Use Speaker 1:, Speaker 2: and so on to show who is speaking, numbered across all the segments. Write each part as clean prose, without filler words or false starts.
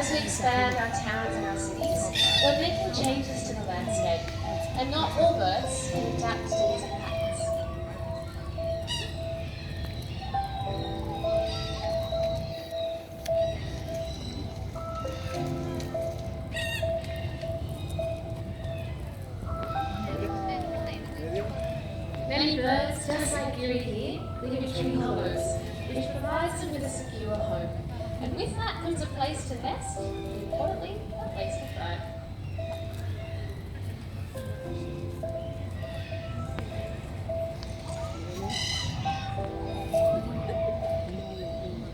Speaker 1: As we expand our towns and our cities, we're making changes to the landscape, and not all birds can adapt to these impacts. Many birds, just like Geary here, live in tree hollows, which provides them with a secure home. And with that comes a place to nest, and importantly, a place to thrive.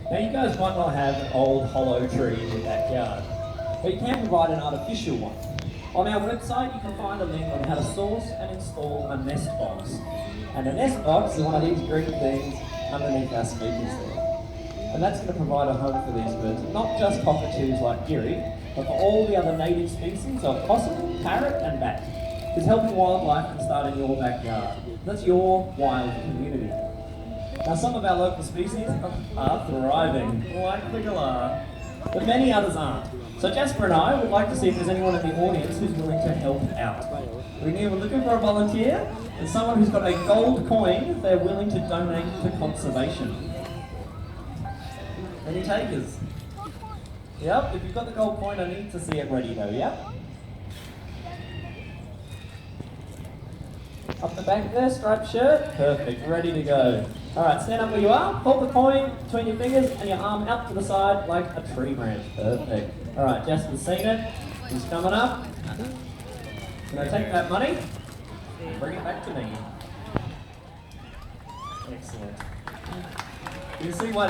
Speaker 2: Now you guys might not have an old hollow tree in your backyard, but you can provide an artificial one. On our website you can find a link on how to source and install a nest box. And a nest box is one of these green things underneath our speakers there. And that's going to provide a home for these birds, not just cockatoos like Geary, but for all the other native species of possum, parrot and bat. Because helping wildlife can start in your backyard. That's your wild community. Now some of our local species are thriving, like the galah, but many others aren't. So Jasper and I would like to see if there's anyone in the audience who's willing to help out. We're looking for a volunteer and someone who's got a gold coin they're willing to donate to conservation. Any takers? Yep, if you've got the gold coin I need to see it ready though, yep? Up the back there, striped shirt, perfect, ready to go. Alright, stand up where you are, hold the coin between your fingers and your arm out to the side like a tree branch, perfect. Alright, Jasper's seen it, he's coming up. Now take that money and bring it back to me. Excellent. You see why